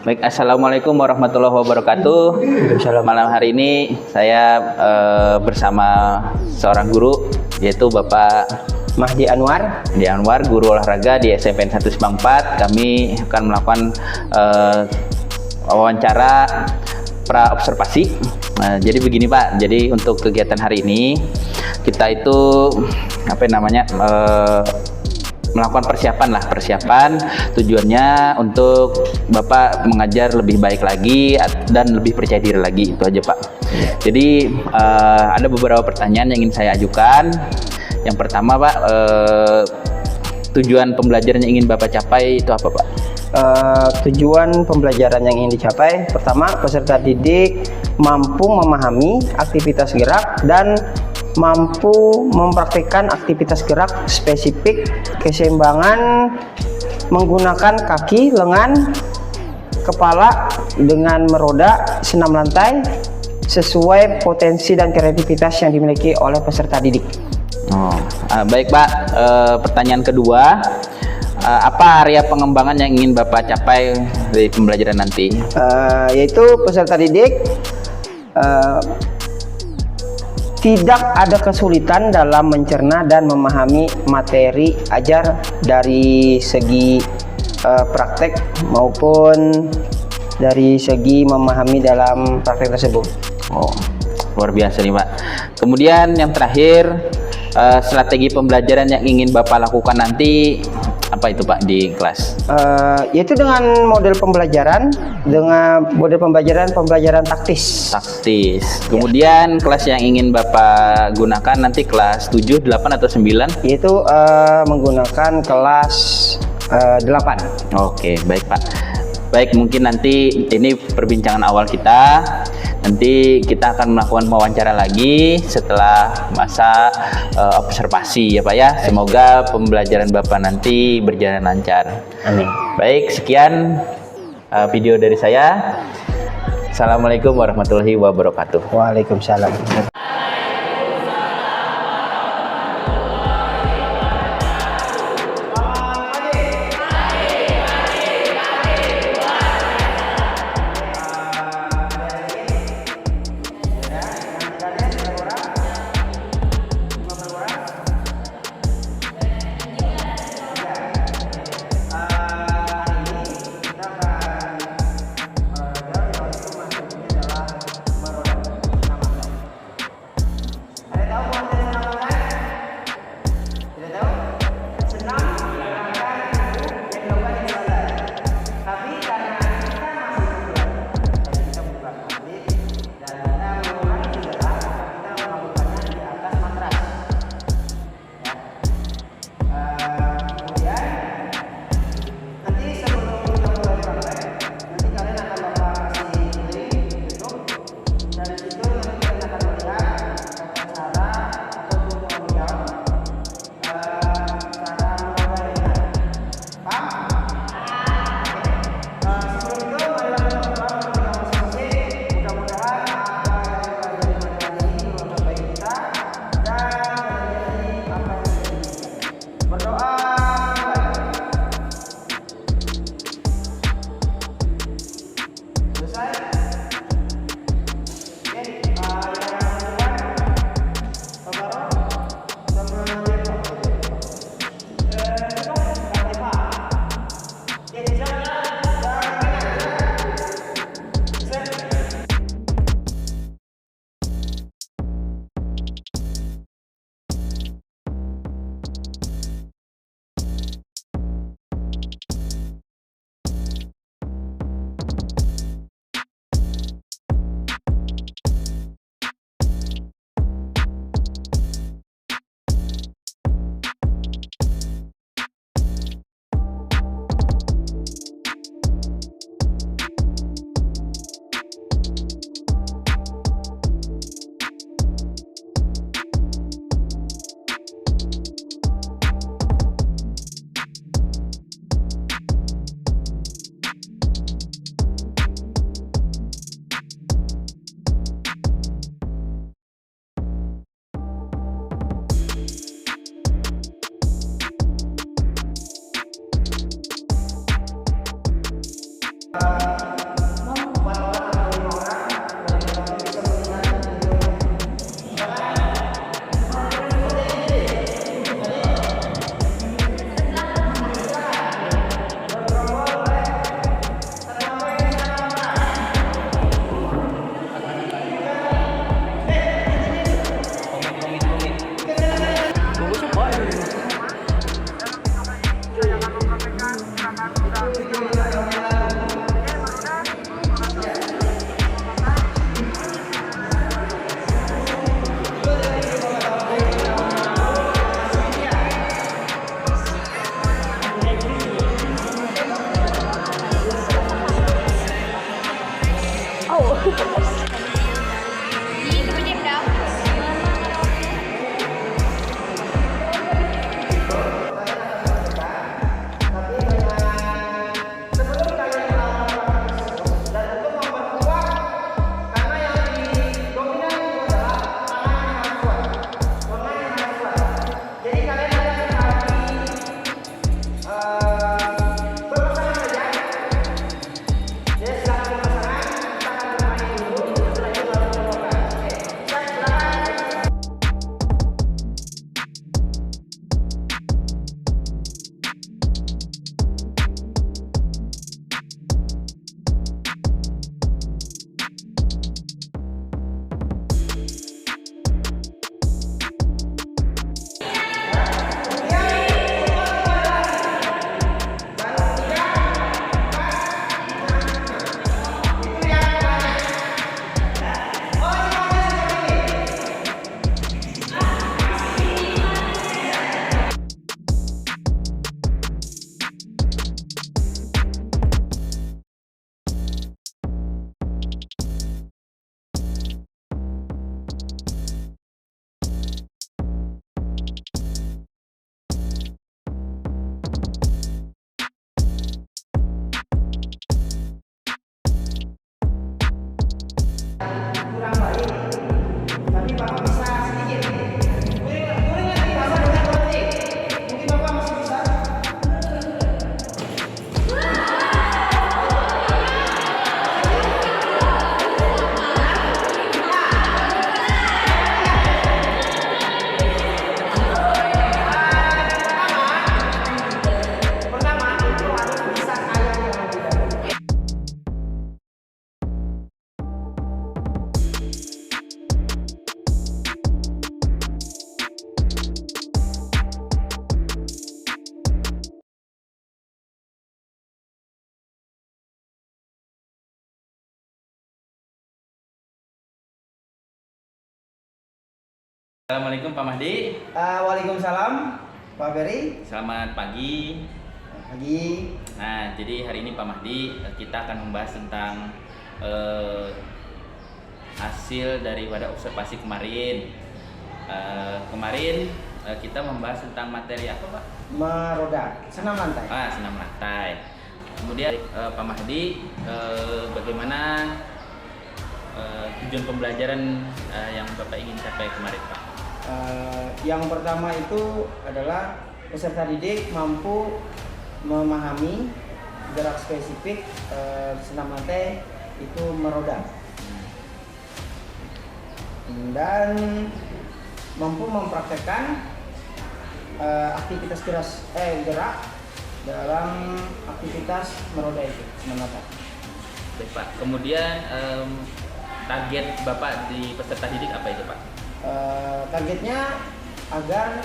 Baik, assalamualaikum warahmatullahi wabarakatuh. Malam hari ini saya bersama seorang guru, yaitu Bapak Mahdi Anwar. Guru olahraga di SMPN 1 Simpang 4. Kami akan melakukan wawancara pra observasi. Jadi begini Pak, jadi untuk kegiatan hari ini kita itu melakukan persiapan tujuannya untuk Bapak mengajar lebih baik lagi dan lebih percaya diri lagi, itu aja Pak. Jadi ada beberapa pertanyaan yang ingin saya ajukan. Yang pertama Pak, tujuan pembelajaran yang ingin Bapak capai itu apa Pak? Tujuan pembelajaran yang ingin dicapai, pertama, peserta didik mampu memahami aktivitas gerak dan mampu mempraktikkan aktivitas gerak spesifik keseimbangan menggunakan kaki, lengan, kepala dengan meroda senam lantai sesuai potensi dan kreativitas yang dimiliki oleh peserta didik. Baik Pak, pertanyaan kedua, apa area pengembangan yang ingin Bapak capai dari pembelajaran nanti? Yaitu peserta didik tidak ada kesulitan dalam mencerna dan memahami materi ajar dari segi praktek maupun dari segi memahami dalam praktek tersebut. Luar biasa nih Pak. Kemudian yang terakhir, strategi pembelajaran yang ingin Bapak lakukan nanti apa itu Pak di kelas? Yaitu dengan model pembelajaran taktis. Kemudian kelas yang ingin Bapak gunakan nanti kelas 7, 8 atau 9? Yaitu menggunakan kelas 8. Oke, baik Pak. Baik, mungkin nanti ini perbincangan awal kita. Nanti kita akan melakukan wawancara lagi setelah masa observasi ya Pak ya. Semoga pembelajaran Bapak nanti berjalan lancar. Amin. Baik, sekian video dari saya. Assalamualaikum warahmatullahi wabarakatuh. Waalaikumsalam. kurang baik, tapi Bapak bisa sedikit. Boleh nggak dipasang dengan batik? Mungkin Bapak masih bisa. Pertama itu harus bisa ayam yang lebih dahulu. Assalamualaikum Pak Mahdi. Waalaikumsalam, Pak Ferry. Selamat pagi. Pagi. Nah, jadi hari ini Pak Mahdi kita akan membahas tentang hasil daripada observasi kemarin. Kemarin kita membahas tentang materi apa Pak? Meroda, senam lantai. Senam lantai. Kemudian Pak Mahdi, bagaimana tujuan pembelajaran yang Bapak ingin capai kemarin Pak? Yang pertama itu adalah peserta didik mampu memahami gerak spesifik senam lantai itu meroda dan mampu mempraktekkan aktivitas gerak dalam aktivitas meroda itu senam lantai. Baik Pak. Kemudian target Bapak di peserta didik apa itu Pak? Targetnya agar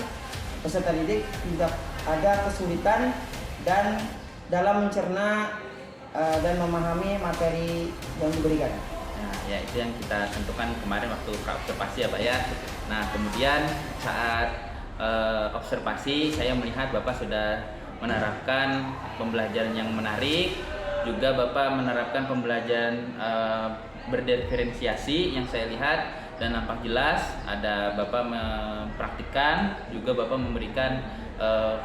peserta didik tidak ada kesulitan dan dalam mencerna dan memahami materi yang diberikan. Nah, ya itu yang kita tentukan kemarin waktu observasi ya Pak ya. Nah, kemudian saat observasi saya melihat Bapak sudah menerapkan pembelajaran yang menarik, juga Bapak menerapkan pembelajaran berdiferensiasi yang saya lihat dan nampak jelas. Ada Bapak mempraktikkan, juga Bapak memberikan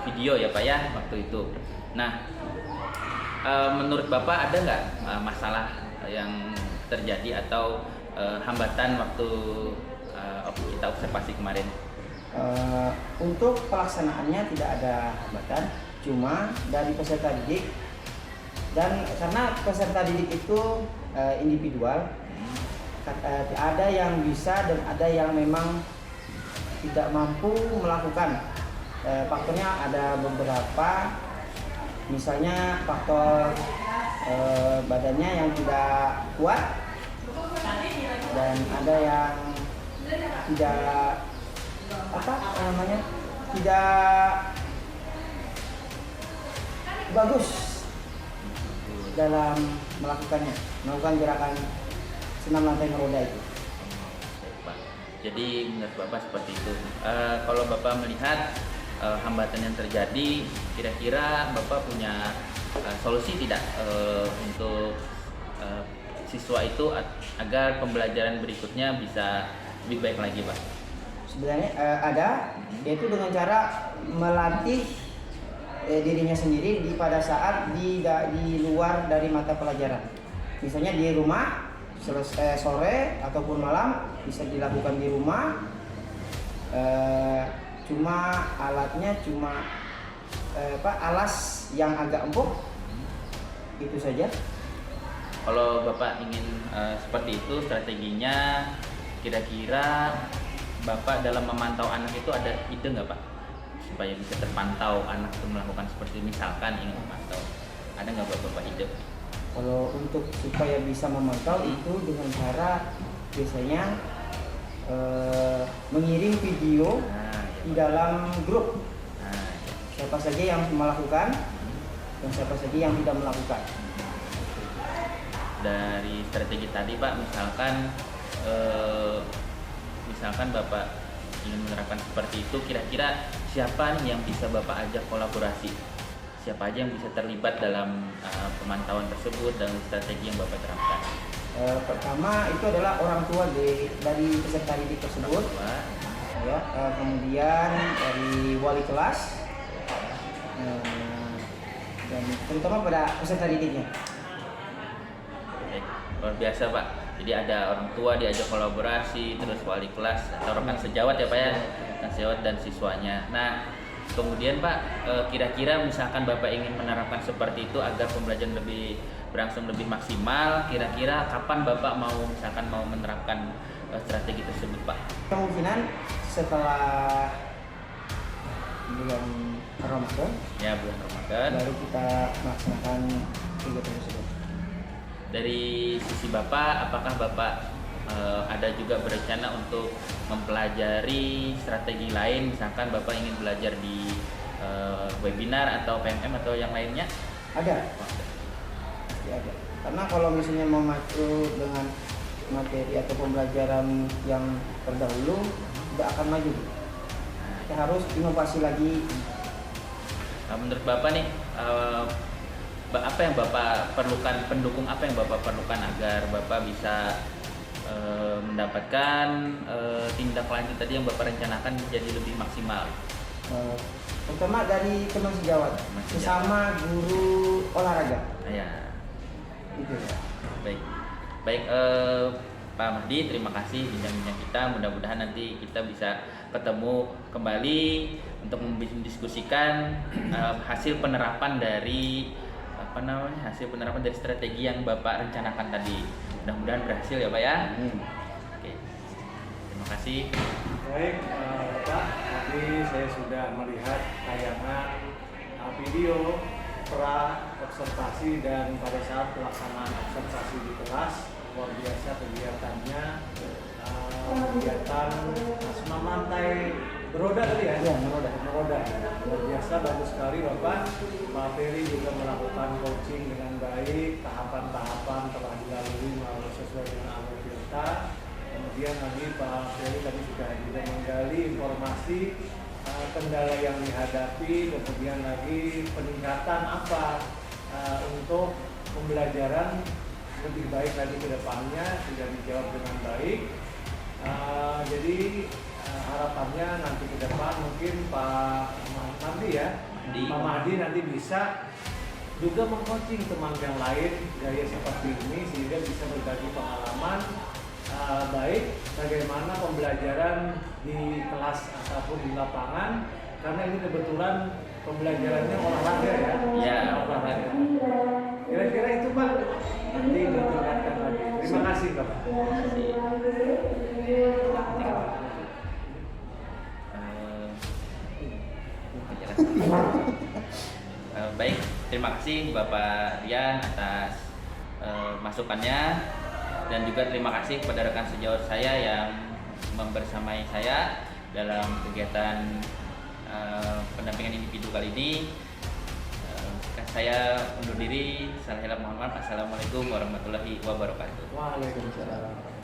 video ya Pak ya waktu itu. Nah, menurut Bapak ada nggak masalah yang terjadi atau hambatan waktu kita observasi kemarin? Untuk pelaksanaannya tidak ada hambatan, cuma dari peserta didik, dan karena peserta didik itu individual, ada yang bisa dan ada yang memang tidak mampu melakukan. Faktornya ada beberapa, misalnya faktor badannya yang tidak kuat, dan ada yang tidak tidak bagus dalam melakukan gerakan senam lantai meroda itu. Pak. Jadi menurut Bapak seperti itu. Kalau Bapak melihat hambatan yang terjadi, kira-kira Bapak punya solusi tidak untuk siswa itu agar pembelajaran berikutnya bisa lebih baik lagi, Pak? Sebenarnya ada, yaitu dengan cara melatih dirinya sendiri pada saat di luar dari mata pelajaran. Misalnya di rumah sore ataupun malam bisa dilakukan di rumah. Cuma alatnya alas yang agak empuk, itu saja. Kalau Bapak ingin seperti itu strateginya, kira-kira Bapak dalam memantau anak itu ada ide nggak, Pak? Supaya bisa terpantau anak itu melakukan seperti misalkan ingin memantau. Ada nggak Bapak ide? Kalau untuk supaya bisa memantau itu dengan cara biasanya mengirim video di dalam grup. Siapa saja yang melakukan dan siapa saja yang tidak melakukan. Dari strategi tadi, Pak, misalkan Bapak ingin menerapkan seperti itu, kira-kira siapa nih yang bisa Bapak ajak kolaborasi? Siapa aja yang bisa terlibat dalam pemantauan tersebut dan strategi yang Bapak terapkan? Pertama itu adalah orang tua dari peserta didik tersebut, ya. Kemudian dari wali kelas, dan terutama pada peserta didiknya. Luar biasa, Pak. Jadi ada orang tua diajak kolaborasi, terus wali kelas atau rekan sejawat ya, Pak ya, rekan sejawat dan siswanya. Nah, kemudian Pak, kira-kira misalkan Bapak ingin menerapkan seperti itu agar pembelajaran berlangsung lebih maksimal, kira-kira kapan Bapak mau menerapkan strategi tersebut, Pak? Kemungkinan setelah bulan Ramadan. Ya, bulan Ramadan. Baru kita melaksanakan kegiatan tersebut. Dari sisi Bapak, apakah Bapak ada juga berencana untuk mempelajari strategi lain, misalkan Bapak ingin belajar di webinar atau PMM atau yang lainnya? Ada. Pasti ada. Karena kalau misalnya memacu dengan materi atau pembelajaran yang terdahulu, tidak akan maju. Kita harus inovasi lagi. Menurut Bapak nih, apa yang Bapak perlukan, pendukung apa yang Bapak perlukan agar Bapak bisa mendapatkan tindak lanjut tadi yang Bapak rencanakan menjadi lebih maksimal? Terutama dari teman sejawat, sesama guru olahraga. Ya. Gitu ya. Baik, Pak Mahdi, terima kasih bincang-bincang kita. Mudah-mudahan nanti kita bisa ketemu kembali untuk mendiskusikan hasil penerapan dari strategi yang Bapak rencanakan tadi. Mudah-mudahan berhasil ya, Pak ya. Oke. Terima kasih. Baik, Pak, tadi saya sudah melihat tayangan video observasi dan pada saat pelaksanaan observasi di kelas, luar biasa kegiatannya, kegiatan memantai beroda tadi ya? Ya, meroda. Luar biasa, bagus sekali Bapak. Pak Ferry juga melakukan coaching dengan baik, tahapan-tahapan telah dilalui sesuai dengan alur kita. Kemudian nanti Pak Ferry tadi juga menggali informasi kendala yang dihadapi, kemudian lagi peningkatan apa untuk pembelajaran lebih baik lagi ke depannya, sudah dijawab dengan baik. Jadi harapannya nanti ke depan mungkin Pak Mahdi nanti bisa juga mengcoaching teman yang lain gaya seperti ini sehingga bisa berbagi pengalaman baik bagaimana pembelajaran di kelas ataupun di lapangan, karena ini kebetulan pembelajarannya olahraga ya. Ya, olahraga. Kira-kira itu Pak, nanti ditingkatkan lagi. Terima kasih Bapak. Baik, terima kasih Bapak Rian atas masukannya, dan juga terima kasih kepada rekan sejawat saya yang membersamai saya dalam kegiatan pendampingan individu kali ini. Saya undur diri. Mohon maaf. Assalamualaikum warahmatullahi wabarakatuh. Waalaikumsalam.